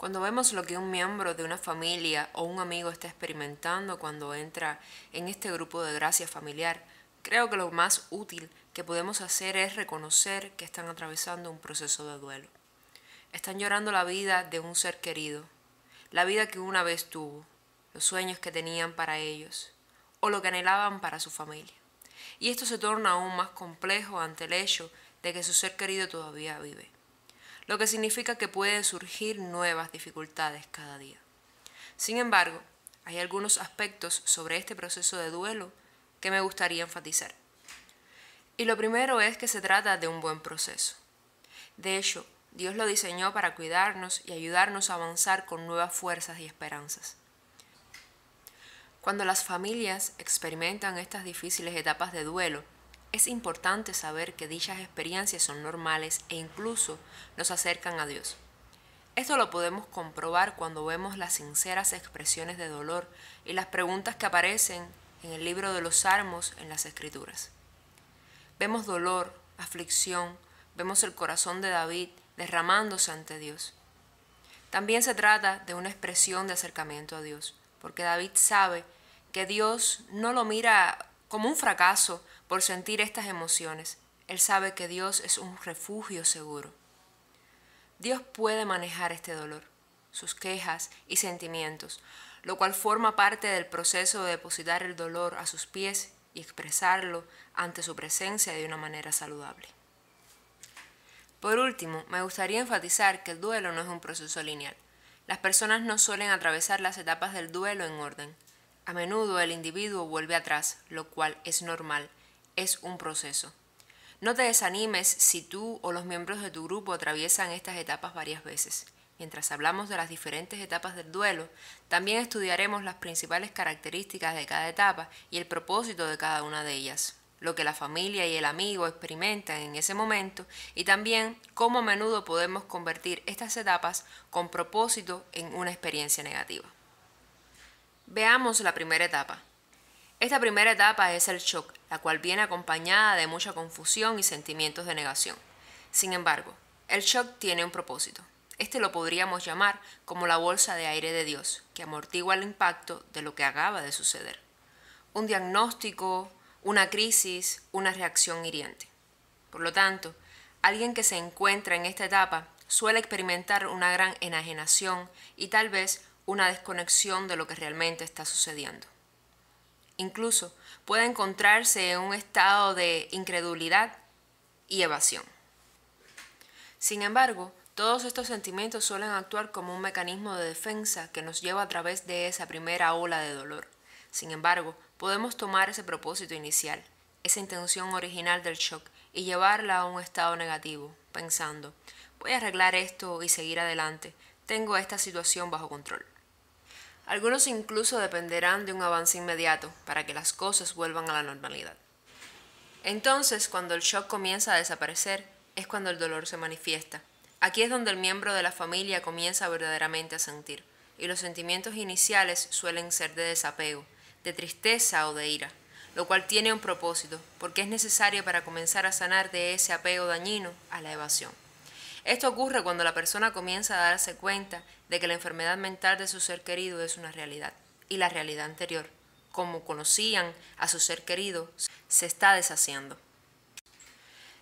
Cuando vemos lo que un miembro de una familia o un amigo está experimentando cuando entra en este grupo de gracia familiar, creo que lo más útil que podemos hacer es reconocer que están atravesando un proceso de duelo. Están llorando la vida de un ser querido, la vida que una vez tuvo, los sueños que tenían para ellos o lo que anhelaban para su familia. Y esto se torna aún más complejo ante el hecho de que su ser querido todavía vive, lo que significa que pueden surgir nuevas dificultades cada día. Sin embargo, hay algunos aspectos sobre este proceso de duelo que me gustaría enfatizar. Y lo primero es que se trata de un buen proceso. De hecho, Dios lo diseñó para cuidarnos y ayudarnos a avanzar con nuevas fuerzas y esperanzas. Cuando las familias experimentan estas difíciles etapas de duelo, es importante saber que dichas experiencias son normales e incluso nos acercan a Dios. Esto lo podemos comprobar cuando vemos las sinceras expresiones de dolor y las preguntas que aparecen en el libro de los Salmos en las Escrituras. Vemos dolor, aflicción, vemos el corazón de David derramándose ante Dios. También se trata de una expresión de acercamiento a Dios, porque David sabe que Dios no lo mira como un fracaso por sentir estas emociones. Él sabe que Dios es un refugio seguro. Dios puede manejar este dolor, sus quejas y sentimientos, lo cual forma parte del proceso de depositar el dolor a sus pies y expresarlo ante su presencia de una manera saludable. Por último, me gustaría enfatizar que el duelo no es un proceso lineal. Las personas no suelen atravesar las etapas del duelo en orden. A menudo el individuo vuelve atrás, lo cual es normal, es un proceso. No te desanimes si tú o los miembros de tu grupo atraviesan estas etapas varias veces. Mientras hablamos de las diferentes etapas del duelo, también estudiaremos las principales características de cada etapa y el propósito de cada una de ellas, lo que la familia y el amigo experimentan en ese momento y también cómo a menudo podemos convertir estas etapas con propósito en una experiencia negativa. Veamos la primera etapa. Esta primera etapa es el shock, la cual viene acompañada de mucha confusión y sentimientos de negación. Sin embargo, el shock tiene un propósito. Este lo podríamos llamar como la bolsa de aire de Dios, que amortigua el impacto de lo que acaba de suceder. Un diagnóstico, una crisis, una reacción hiriente. Por lo tanto, alguien que se encuentra en esta etapa suele experimentar una gran enajenación y tal vez una desconexión de lo que realmente está sucediendo. Incluso puede encontrarse en un estado de incredulidad y evasión. Sin embargo, todos estos sentimientos suelen actuar como un mecanismo de defensa que nos lleva a través de esa primera ola de dolor. Sin embargo, podemos tomar ese propósito inicial, esa intención original del shock, y llevarla a un estado negativo, pensando, voy a arreglar esto y seguir adelante, tengo esta situación bajo control. Algunos incluso dependerán de un avance inmediato para que las cosas vuelvan a la normalidad. Entonces, cuando el shock comienza a desaparecer, es cuando el dolor se manifiesta. Aquí es donde el miembro de la familia comienza verdaderamente a sentir, y los sentimientos iniciales suelen ser de desapego, de tristeza o de ira, lo cual tiene un propósito, porque es necesario para comenzar a sanar de ese apego dañino a la evasión. Esto ocurre cuando la persona comienza a darse cuenta de que la enfermedad mental de su ser querido es una realidad, y la realidad anterior, como conocían a su ser querido, se está deshaciendo.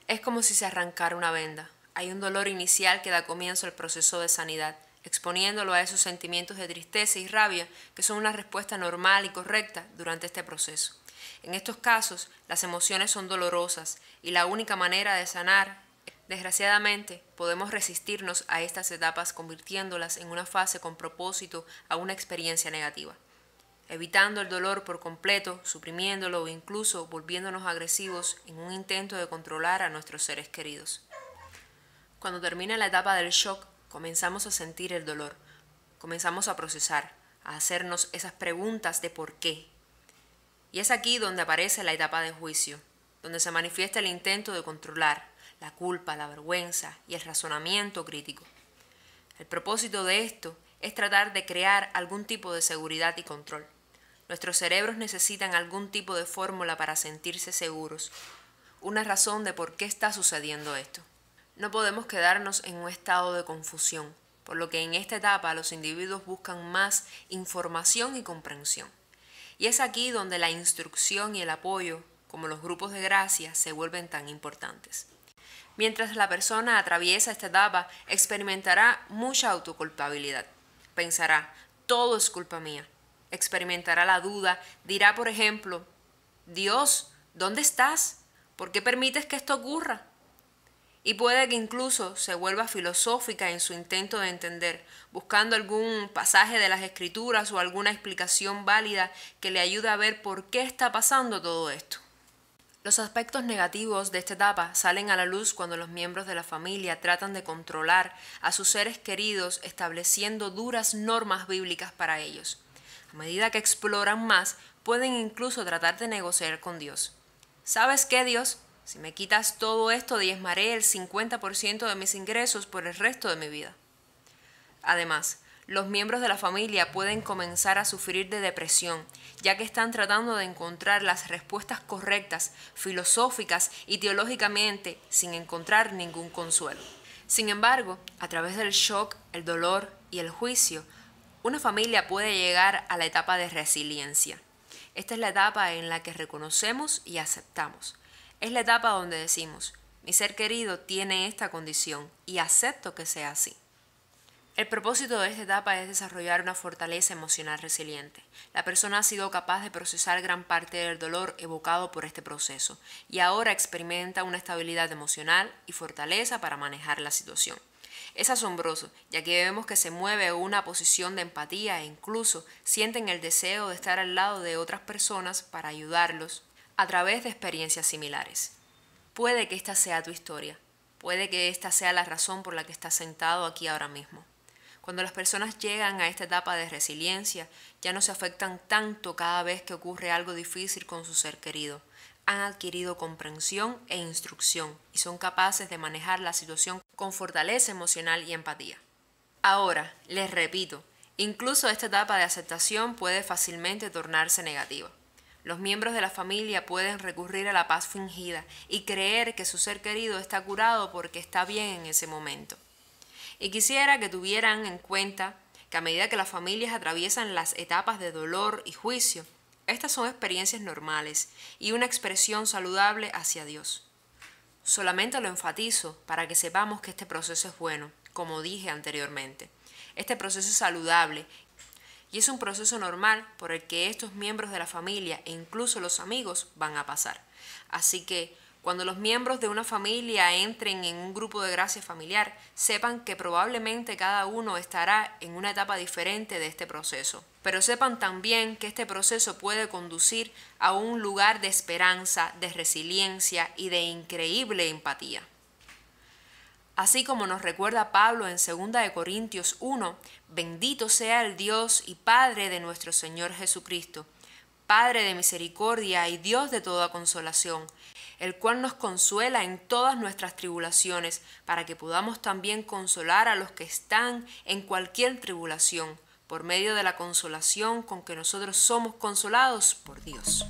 Es como si se arrancara una venda. Hay un dolor inicial que da comienzo al proceso de sanidad, exponiéndolo a esos sentimientos de tristeza y rabia que son una respuesta normal y correcta durante este proceso. En estos casos, las emociones son dolorosas y la única manera de sanar, desgraciadamente, podemos resistirnos a estas etapas convirtiéndolas en una fase con propósito a una experiencia negativa, evitando el dolor por completo, suprimiéndolo o incluso volviéndonos agresivos en un intento de controlar a nuestros seres queridos. Cuando termina la etapa del shock, comenzamos a sentir el dolor, comenzamos a procesar, a hacernos esas preguntas de por qué. Y es aquí donde aparece la etapa de juicio, donde se manifiesta el intento de controlar, la culpa, la vergüenza y el razonamiento crítico. El propósito de esto es tratar de crear algún tipo de seguridad y control. Nuestros cerebros necesitan algún tipo de fórmula para sentirse seguros, una razón de por qué está sucediendo esto. No podemos quedarnos en un estado de confusión, por lo que en esta etapa los individuos buscan más información y comprensión. Y es aquí donde la instrucción y el apoyo, como los grupos de gracia, se vuelven tan importantes. Mientras la persona atraviesa esta etapa, experimentará mucha autoculpabilidad. Pensará, todo es culpa mía. Experimentará la duda, dirá, por ejemplo, Dios, ¿dónde estás? ¿Por qué permites que esto ocurra? Y puede que incluso se vuelva filosófica en su intento de entender, buscando algún pasaje de las Escrituras o alguna explicación válida que le ayude a ver por qué está pasando todo esto. Los aspectos negativos de esta etapa salen a la luz cuando los miembros de la familia tratan de controlar a sus seres queridos estableciendo duras normas bíblicas para ellos. A medida que exploran más, pueden incluso tratar de negociar con Dios. ¿Sabes qué, Dios? Si me quitas todo esto, diezmaré el 50% de mis ingresos por el resto de mi vida. Además, los miembros de la familia pueden comenzar a sufrir de depresión, ya que están tratando de encontrar las respuestas correctas, filosóficas y teológicamente, sin encontrar ningún consuelo. Sin embargo, a través del shock, el dolor y el juicio, una familia puede llegar a la etapa de resiliencia. Esta es la etapa en la que reconocemos y aceptamos. Es la etapa donde decimos, mi ser querido tiene esta condición y acepto que sea así. El propósito de esta etapa es desarrollar una fortaleza emocional resiliente. La persona ha sido capaz de procesar gran parte del dolor evocado por este proceso y ahora experimenta una estabilidad emocional y fortaleza para manejar la situación. Es asombroso, ya que vemos que se mueve a una posición de empatía e incluso sienten el deseo de estar al lado de otras personas para ayudarlos a través de experiencias similares. Puede que esta sea tu historia, puede que esta sea la razón por la que estás sentado aquí ahora mismo. Cuando las personas llegan a esta etapa de resiliencia, ya no se afectan tanto cada vez que ocurre algo difícil con su ser querido. Han adquirido comprensión e instrucción y son capaces de manejar la situación con fortaleza emocional y empatía. Ahora, les repito, incluso esta etapa de aceptación puede fácilmente tornarse negativa. Los miembros de la familia pueden recurrir a la paz fingida y creer que su ser querido está curado porque está bien en ese momento. Y quisiera que tuvieran en cuenta que a medida que las familias atraviesan las etapas de dolor y juicio, estas son experiencias normales y una expresión saludable hacia Dios. Solamente lo enfatizo para que sepamos que este proceso es bueno, como dije anteriormente. Este proceso es saludable y es un proceso normal por el que estos miembros de la familia e incluso los amigos van a pasar. Así que cuando los miembros de una familia entren en un grupo de gracia familiar, sepan que probablemente cada uno estará en una etapa diferente de este proceso. Pero sepan también que este proceso puede conducir a un lugar de esperanza, de resiliencia y de increíble empatía. Así como nos recuerda Pablo en 2 Corintios 1, bendito sea el Dios y Padre de nuestro Señor Jesucristo, Padre de misericordia y Dios de toda consolación, el cual nos consuela en todas nuestras tribulaciones, para que podamos también consolar a los que están en cualquier tribulación, por medio de la consolación con que nosotros somos consolados por Dios.